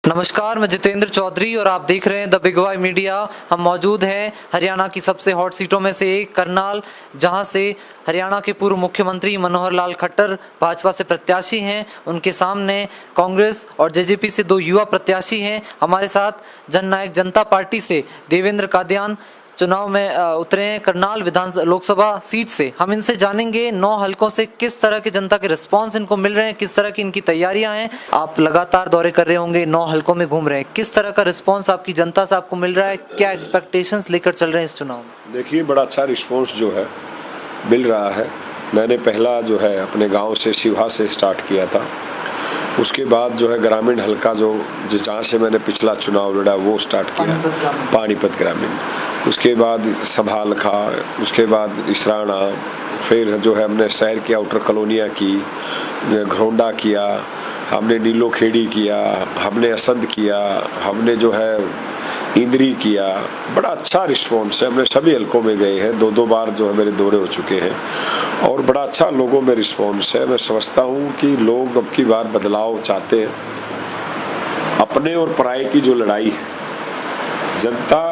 नमस्कार, मैं जितेंद्र चौधरी और आप देख रहे हैं द बिग वाई मीडिया। हम मौजूद हैं हरियाणा की सबसे हॉट सीटों में से एक करनाल, जहां से हरियाणा के पूर्व मुख्यमंत्री मनोहर लाल खट्टर भाजपा से प्रत्याशी हैं। उनके सामने कांग्रेस और जेजेपी से दो युवा प्रत्याशी हैं। हमारे साथ जननायक जनता पार्टी से देवेंद्र कादियान चुनाव में उतरे हैं करनाल लोकसभा सीट से। हम इनसे जानेंगे 9 हलकों से किस तरह के जनता के रिस्पांस इनको मिल रहे हैं, किस तरह की इनकी तैयारियां हैं। आप लगातार दौरे कर रहे होंगे, 9 हलकों में घूम रहे हैं, किस तरह का रिस्पांस आपकी जनता से आपको मिल रहा है, क्या एक्सपेक्टेशंस लेकर चल रहे हैं इस चुनाव में? देखिए, बड़ा अच्छा रिस्पांस जो है मिल रहा है। मैंने पहला जो है अपने गांव से शिवहा से स्टार्ट किया था। उसके बाद जो है ग्रामीण हलका जो जहाँ से मैंने पिछला चुनाव लड़ा वो स्टार्ट किया, पानीपत ग्रामीण। उसके बाद सभालखा, उसके बाद इसराना, फिर जो है हमने शहर की आउटर कॉलोनियाँ की, घरोंडा किया, हमने नीलो खेड़ी किया, हमने असंध किया, हमने जो है इंद्री किया। बड़ा अच्छा रिस्पॉन्स है। हमने सभी हलकों में गए हैं, 2-2 बार जो है मेरे दौरे हो चुके हैं और बड़ा अच्छा लोगों में रिस्पॉन्स है। मैं समझता हूँ कि लोग अब की बार बदलाव चाहते हैं। अपने और पराये की जो लड़ाई है, जनता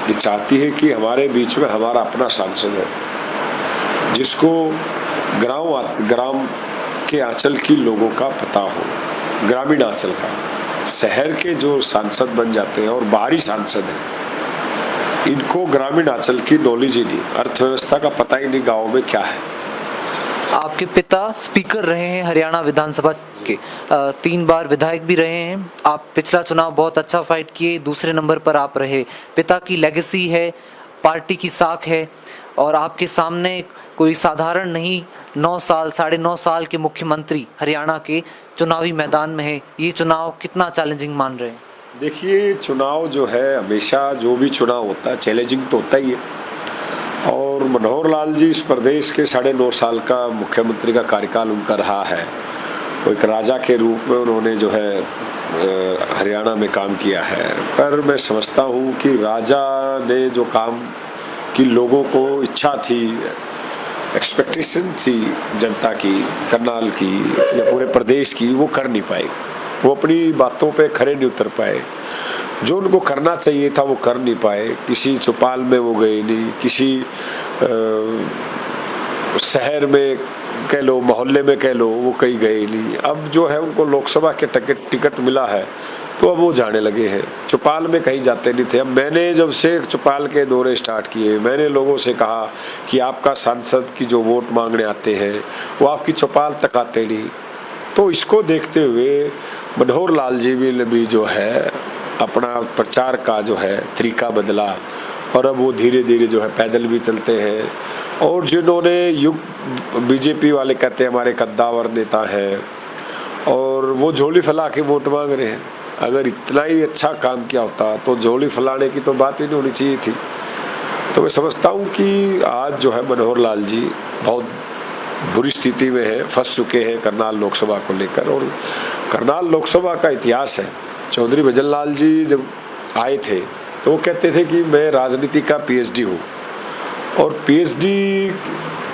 ये चाहती है कि हमारे बीच में हमारा अपना सांसद हो, जिसको ग्राम के आंचल की लोगों का पता हो, ग्रामीण आंचल का। शहर के जो सांसद बन जाते हैं और बाहरी सांसद हैं, इनको ग्रामीण आंचल की नॉलेज ही नहीं, अर्थव्यवस्था का पता ही नहीं गाँव में क्या है। आपके पिता स्पीकर रहे हैं हरियाणा विधानसभा के, 3 बार विधायक भी रहे हैं। आप पिछला चुनाव बहुत अच्छा फाइट किए, दूसरे नंबर पर आप रहे। पिता की लेगेसी है, पार्टी की साख है और आपके सामने कोई साधारण नहीं 9.5 साल के मुख्यमंत्री हरियाणा के चुनावी मैदान में है। ये चुनाव कितना चैलेंजिंग मान रहे हैं? देखिए, चुनाव जो है हमेशा जो भी चुनाव होता है चैलेंजिंग तो होता ही है। और मनोहर लाल जी इस प्रदेश के 9.5 साल का मुख्यमंत्री का कार्यकाल उनका रहा है। वो एक राजा के रूप में उन्होंने जो है हरियाणा में काम किया है। पर मैं समझता हूँ कि राजा ने जो काम की लोगों को इच्छा थी, एक्सपेक्टेशन थी जनता की, करनाल की या पूरे प्रदेश की, वो कर नहीं पाए। वो अपनी बातों पे खरे नहीं उतर पाए। जो उनको करना चाहिए था वो कर नहीं पाए। किसी चौपाल में वो गए नहीं, किसी शहर में कह लो, मोहल्ले में कह लो, वो कहीं गए नहीं। अब जो है उनको लोकसभा के टिकट मिला है तो अब वो जाने लगे हैं। चौपाल में कहीं जाते नहीं थे। अब मैंने जब से चौपाल के दौरे स्टार्ट किए, मैंने लोगों से कहा कि आपका सांसद की जो वोट मांगने आते हैं वो आपकी चौपाल तक आते नहीं। तो इसको देखते हुए मनोहर लाल जी भी जो है अपना प्रचार का जो है तरीका बदला और अब वो धीरे धीरे जो है पैदल भी चलते हैं। और जिन्होंने बीजेपी वाले कहते हैं हमारे कद्दावर नेता हैं और वो झोली फैला के वोट मांग रहे हैं। अगर इतना ही अच्छा काम किया होता तो झोली फैलाने की तो बात ही नहीं होनी चाहिए थी। तो मैं समझता हूँ कि आज जो है मनोहर लाल जी बहुत बुरी स्थिति में है, फंस चुके हैं करनाल लोकसभा को लेकर। और करनाल लोकसभा का इतिहास है। चौधरी भजनलाल जी जब आए थे तो वो कहते थे कि मैं राजनीति का पीएचडी हूँ, और पीएचडी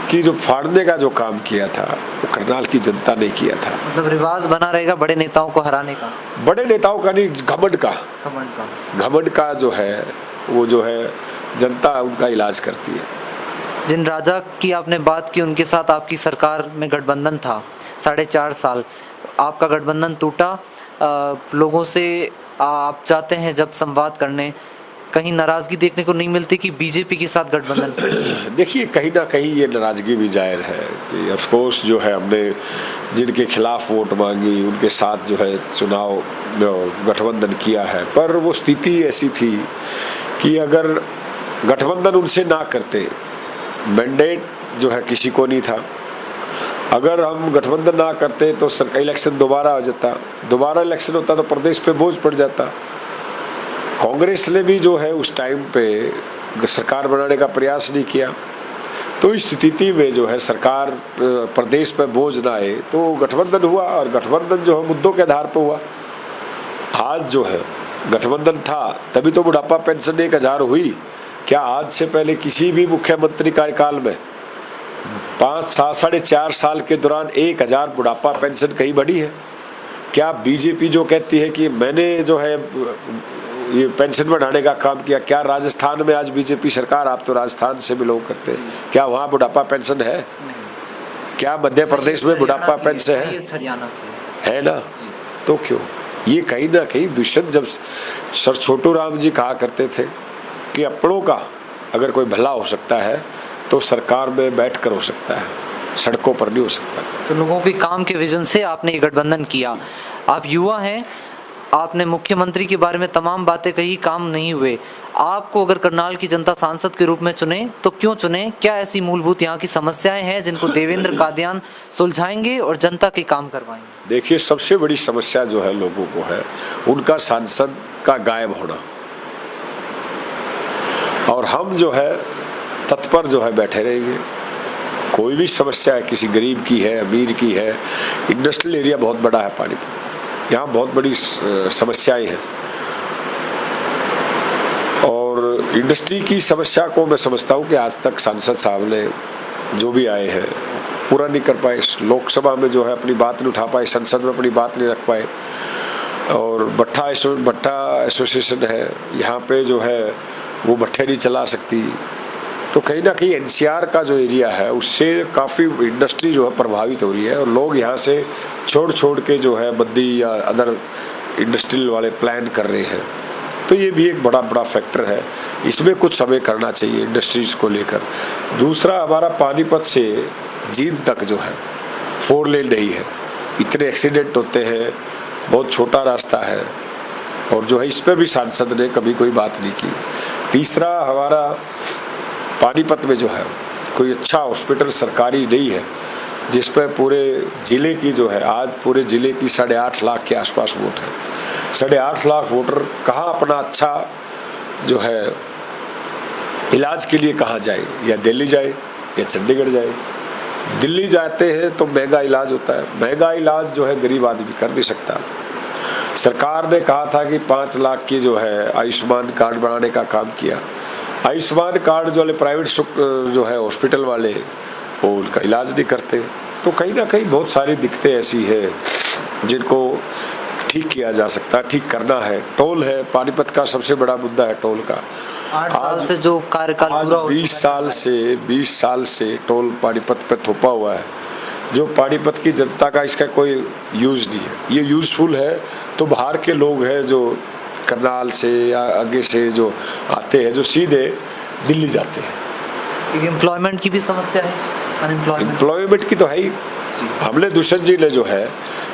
की जो फाड़ने का जो काम किया था वो करनाल की जनता ने किया था। मतलब रिवाज बना रहेगा बड़े नेताओं को हराने का? बड़े नेताओं का नहीं, घमंड का जो है वो जो है जनता उनका इलाज करती है। जिन राजा की आपने बात की, उनके साथ आपकी सरकार में गठबंधन था 4.5 साल, आपका गठबंधन टूटा। लोगों से आप जाते हैं जब संवाद करने, कहीं नाराजगी देखने को नहीं मिलती कि बीजेपी के साथ गठबंधन? देखिए, कहीं ना कहीं ये नाराजगी भी जाहिर है कि ऑफ कोर्स जो है हमने जिनके खिलाफ वोट मांगी उनके साथ जो है चुनाव गठबंधन किया है। पर वो स्थिति ऐसी थी कि अगर गठबंधन उनसे ना करते, मैंडेट जो है किसी को नहीं था, अगर हम गठबंधन ना करते तो सरकार इलेक्शन दोबारा आ जाता, दोबारा इलेक्शन होता तो प्रदेश पे बोझ पड़ जाता। कांग्रेस ने भी जो है उस टाइम पे सरकार बनाने का प्रयास नहीं किया। तो इस स्थिति में जो है सरकार प्रदेश पे बोझ ना आए तो गठबंधन हुआ, और गठबंधन जो है मुद्दों के आधार पर हुआ। आज जो है गठबंधन था तभी तो बुढ़ापा पेंशन 1000 हुई। क्या आज से पहले किसी भी मुख्यमंत्री कार्यकाल में 5-4 साल के दौरान 1000 बुढ़ापा पेंशन कहीं बढ़ी है? क्या बीजेपी जो कहती है कि मैंने जो है ये पेंशन बढ़ाने का काम किया, क्या राजस्थान में आज बीजेपी सरकार, आप तो राजस्थान से बिलोंग करते हैं, क्या वहाँ बुढ़ापा पेंशन है? क्या मध्य प्रदेश में बुढ़ापा पेंशन है? हरियाणा की है ना? तो क्यों? ये कहीं ना कहीं दुष्यंत, जब सर छोटू राम जी कहा करते थे कि अपनों का अगर कोई भला हो सकता है तो सरकार में बैठ कर हो सकता है, सड़कों पर नहीं हो सकता। तो लोगों के काम के विजन से आपने ये गठबंधन किया। आप युवा हैं, आपने मुख्यमंत्री के बारे में तमाम बातें कही, काम नहीं हुए। आपको अगर करनाल की जनता सांसद के रूप में चुने तो क्यों चुने? क्या ऐसी मूलभूत यहाँ की समस्याएं हैं जिनको देवेंद्र कादियान सुलझाएंगे और जनता के काम करवाएंगे? देखिए, सबसे बड़ी समस्या जो है लोगों को है उनका सांसद का गायब होना, और हम जो है तत्पर जो है बैठे रहेंगे। कोई भी समस्या है, किसी गरीब की है, अमीर की है, इंडस्ट्रियल एरिया बहुत बड़ा है पानीपत, यहाँ बहुत बड़ी समस्याएं हैं, और इंडस्ट्री की समस्या को मैं समझता हूँ कि आज तक सांसद साहब ने जो भी आए हैं पूरा नहीं कर पाए। लोकसभा में जो है अपनी बात नहीं उठा पाए, संसद में अपनी बात नहीं रख पाए, और भट्टा एसोसिएशन है यहाँ पे जो है वो भट्टे नहीं चला सकती। तो कहीं ना कहीं एनसीआर का जो एरिया है उससे काफ़ी इंडस्ट्री जो है प्रभावित हो रही है, और लोग यहाँ से छोड़ के जो है बद्दी या अदर इंडस्ट्रियल वाले प्लान कर रहे हैं। तो ये भी एक बड़ा फैक्टर है, इसमें कुछ समय करना चाहिए इंडस्ट्रीज को लेकर। दूसरा, हमारा पानीपत से जींद तक जो है 4 लेन नहीं है, इतने एक्सीडेंट होते हैं, बहुत छोटा रास्ता है, और जो है इस पर भी सांसद ने कभी कोई बात नहीं की। तीसरा, हमारा पानीपत में जो है कोई अच्छा हॉस्पिटल सरकारी नहीं है, जिस पर पूरे ज़िले की जो है, आज पूरे ज़िले की 8.5 लाख के आसपास वोट है। 8.5 लाख वोटर कहाँ अपना अच्छा जो है इलाज के लिए कहाँ जाए, या दिल्ली जाए या चंडीगढ़ जाए। दिल्ली जाते हैं तो महंगा इलाज होता है, महंगा इलाज जो है गरीब आदमी कर नहीं सकता। सरकार ने कहा था कि 5 लाख की जो है आयुष्मान कार्ड बनाने का काम किया। आयुष्मान कार्ड जो वाले प्राइवेट जो है हॉस्पिटल वाले वो उनका इलाज नहीं करते। तो कहीं ना कहीं बहुत सारी दिक्कतें ऐसी है जिनको ठीक किया जा सकता है, ठीक करना है। टोल है, पानीपत का सबसे बड़ा मुद्दा है टोल का। 8 साल से जो कार्यकाल पूरा हो 20 साल से टोल पानीपत पे थोपा हुआ है, जो पानीपत की जनता का इसका कोई यूज नहीं है। ये यूजफुल है तो बाहर के लोग हैं जो करनाल से या आगे से जो आते हैं, जो सीधे दिल्ली जाते हैं। एम्प्लॉयमेंट की भी समस्या है, एम्प्लॉयमेंट की तो है ही। हमने दुष्यंत जी ने जो है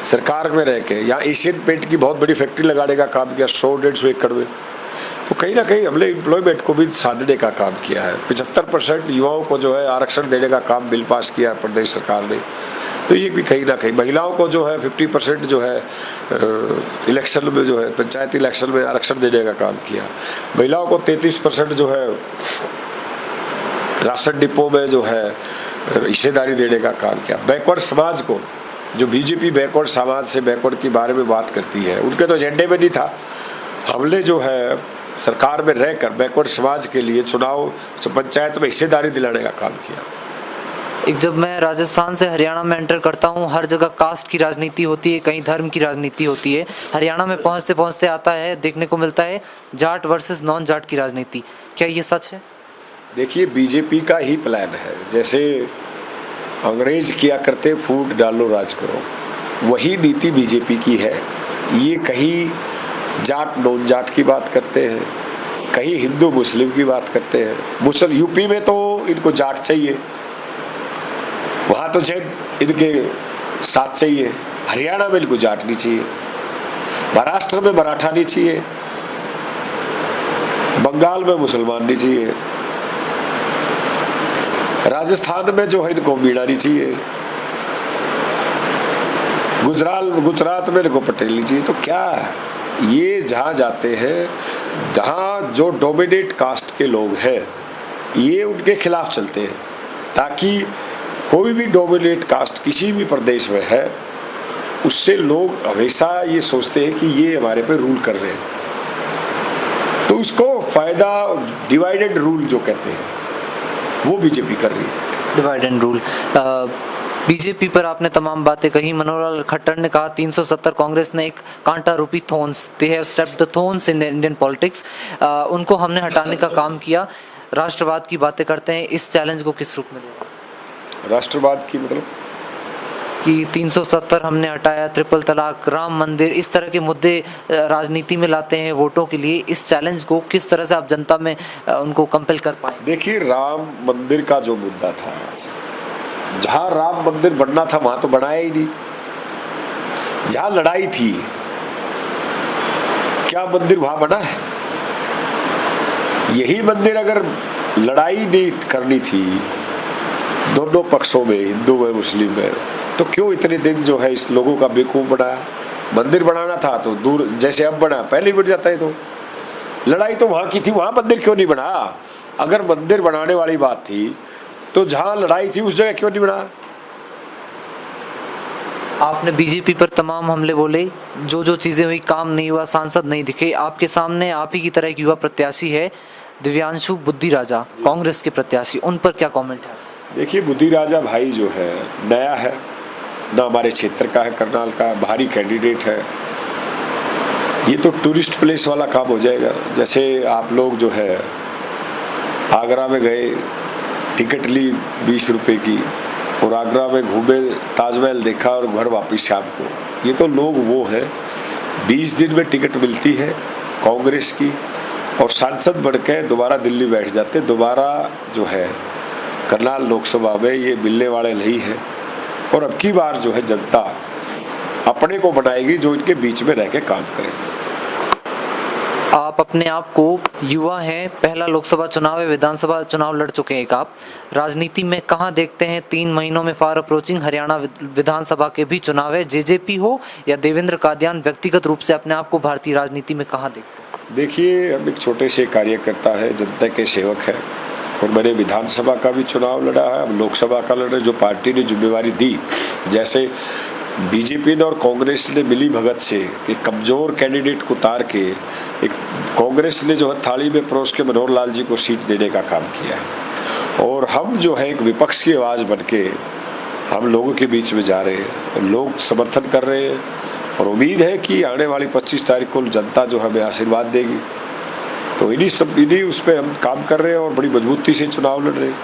सरकार में रह के यहाँ एशियन पेंट की बहुत बड़ी फैक्ट्री लगाने का काम किया 100-150 एकड़ में। तो कहीं ना कहीं हमने एम्प्लॉयमेंट को भी साधने का काम किया है। 75% युवाओं को जो है आरक्षण देने का काम बिल पास किया प्रदेश सरकार ने। तो ये भी कहीं ना कहीं महिलाओं को जो है 50% जो है इलेक्शन में जो है पंचायती इलेक्शन में आरक्षण देने का काम किया। महिलाओं को 33% जो है राशन डिपो में जो है हिस्सेदारी देने का काम किया। बैकवर्ड समाज को, जो बीजेपी बैकवर्ड समाज से बैकवर्ड के बारे में बात करती है, उनके तो एजेंडे में नहीं था। हमने जो है सरकार में रहकर बैकवर्ड समाज के लिए चुनाव पंचायत में हिस्सेदारी दिलाने का काम किया। एक जब मैं राजस्थान से हरियाणा में एंटर करता हूँ, हर जगह कास्ट की राजनीति होती है, कहीं धर्म की राजनीति होती है। हरियाणा में पहुँचते पहुँचते आता है, देखने को मिलता है जाट वर्सेस नॉन जाट की राजनीति। क्या ये सच है? देखिए, बीजेपी का ही प्लान है। जैसे अंग्रेज किया करते फूट डालो राज करो, वही नीति बीजेपी की है। ये कहीं जाट नॉन जाट की बात करते हैं, कहीं हिंदू मुस्लिम की बात करते हैं। यूपी में तो इनको जाट चाहिए, वहाँ तो जैन इनके साथ चाहिए। हरियाणा में इनको जाट नहीं चाहिए, महाराष्ट्र में मराठा नहीं चाहिए, बंगाल में मुसलमान नहीं चाहिए, राजस्थान में जो है इनको मीणा नहीं चाहिए, गुजरात में इनको पटेल नहीं चाहिए। तो क्या ये जहाँ जाते हैं, जहाँ जो डोमिनेट कास्ट के लोग हैं, ये उनके खिलाफ चलते हैं, ताकि कोई भी डोमिनेट कास्ट किसी भी प्रदेश में है, उससे लोग हमेशा ये सोचते हैं कि ये हमारे पे रूल कर रहे हैं। तो उसको फायदा डिवाइड एंड रूल जो कहते हैं, वो बीजेपी कर रही है। Divide and rule. बीजेपी पर आपने तमाम बातें कही। मनोहर लाल खट्टर ने कहा 370 कांग्रेस ने एक कांटा रूपी thorns, they have stepped the thorns in Indian politics, उनको हमने हटाने का काम किया। राष्ट्रवाद की बातें करते हैं, इस चैलेंज को किस रूप में लेगा? राष्ट्रवाद की मतलब कि 370 हमने हटाया, ट्रिपल तलाक, राम मंदिर, इस तरह के मुद्दे राजनीति में लाते हैं वोटों के लिए। इस चैलेंज को किस तरह से आप जनता में उनको कंपेल कर पाए? देखिए, राम मंदिर का जो मुद्दा था, जहां राम मंदिर बनना था वहां तो बनाया ही नहीं। जहां लड़ाई थी, क्या मंदिर वहां बना है? यही मंदिर अगर लड़ाई नहीं करनी थी दोनों पक्षों में, हिंदू में मुस्लिम में, तो क्यों इतने दिन जो है इस लोगों का बेवकूफ बनाया? मंदिर बनाना था तो दूर, जैसे अब बना, पहले बढ़ जाता है। तो लड़ाई तो वहां की थी, वहां मंदिर क्यों नहीं बना? अगर मंदिर बनाने वाली बात थी तो जहां लड़ाई थी उस जगह क्यों नहीं बना? आपने बीजेपी पर तमाम हमले बोले, जो जो चीजें हुई, काम नहीं हुआ, सांसद नहीं दिखे। आपके सामने आप ही की तरह एक युवा प्रत्याशी है, दिव्यांशु बुद्धि राजा, कांग्रेस के प्रत्याशी, उन पर क्या कमेंट है? देखिए, बुद्धि राजा भाई जो है नया है, ना हमारे क्षेत्र का है, करनाल का भारी कैंडिडेट है। ये तो टूरिस्ट प्लेस वाला काम हो जाएगा। जैसे आप लोग जो है आगरा में गए, टिकट ली 20 रुपए की और आगरा में घूमे, ताजमहल देखा और घर वापस शाम को। ये तो लोग वो है, 20 दिन में टिकट मिलती है कांग्रेस की और सांसद बढ़ के दोबारा दिल्ली बैठ जाते। दोबारा जो है करनाल लोकसभा में ये मिलने वाले नहीं है। और अब की बार जो है जनता अपने को बनाएगी जो इनके बीच में रह के काम करेगी। आप अपने आप को युवा हैं, पहला लोकसभा चुनाव है, विधानसभा चुनाव लड़ चुके हैं एक आप, राजनीति में कहाँ देखते हैं? 3 महीनों में फार अप्रोचिंग, हरियाणा विधानसभा के भी चुनाव है, जेजेपी हो या देवेंद्र कादियान, व्यक्तिगत रूप से अपने आप को भारतीय राजनीति में कहाँ देखते हैं? देखिए, हम एक छोटे से कार्यकर्ता है, जनता के सेवक है और मैंने विधानसभा का भी चुनाव लड़ा है, अब लोकसभा का लड़े। जो पार्टी ने जिम्मेवारी दी, जैसे बीजेपी ने और कांग्रेस ने मिली भगत से एक कमजोर कैंडिडेट को उतार के एक कांग्रेस ने जो है थाली में परोस के मनोहर लाल जी को सीट देने का काम किया है। और हम जो है एक विपक्ष की आवाज बन के हम लोगों के बीच में जा रहे हैं और लोग समर्थन कर रहे हैं और उम्मीद है कि आने वाली 25 तारीख को जनता जो हमें आशीर्वाद देगी। तो इन्हीं उस पर हम काम कर रहे हैं और बड़ी मजबूती से चुनाव लड़ रहे हैं।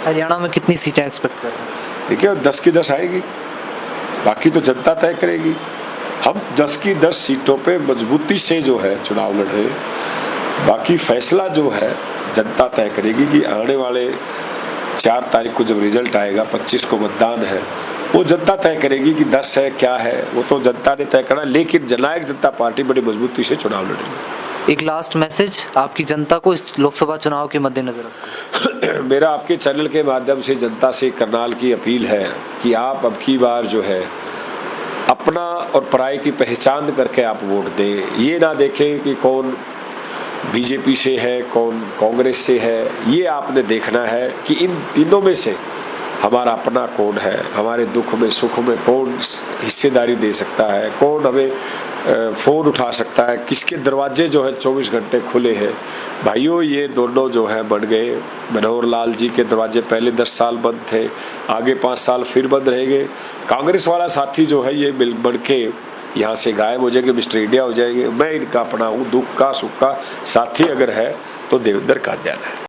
हरियाणा में कितनी सीटें एक्सपेक्ट कर रहे हैं? देखिए, 10 की 10 आएगी, बाकी तो जनता तय करेगी। हम 10 की 10 सीटों पे मजबूती से जो है चुनाव लड़ रहे हैं, बाकी फैसला जो है जनता तय करेगी कि आने वाले 4 तारीख को जब रिजल्ट आएगा, 25 को मतदान है, वो जनता तय करेगी कि 10 है क्या है, वो तो जनता ने तय करना। लेकिन जननायक जनता पार्टी बड़ी मजबूती से चुनाव लड़ रही है। एक लास्ट मैसेज आपकी जनता को इस लोकसभा चुनाव के मद्देनजर? मेरा आपके चैनल के माध्यम से जनता से करनाल की अपील है कि आप अब की बार जो है अपना और पराये की पहचान करके आप वोट दें। ये ना देखें कि कौन बीजेपी से है, कौन कांग्रेस से है। ये आपने देखना है कि इन तीनों में से हमारा अपना कौन है, हमारे दुख में सुख में कौन हिस्सेदारी दे सकता है, कौन हमें फ़ोन उठा सकता है, किसके दरवाजे जो है 24 घंटे खुले हैं। भाइयों, ये दोनों जो है बन गए। मनोहर लाल जी के दरवाजे पहले 10 साल बंद थे, आगे 5 साल फिर बंद रहेंगे। कांग्रेस वाला साथी जो है ये बन के यहाँ से गायब हो जाएंगे, मिस्टर इंडिया हो जाएंगे। मैं इनका अपना हूँ, दुख का सुख का साथी अगर है तो देवेंद्र कादियान है।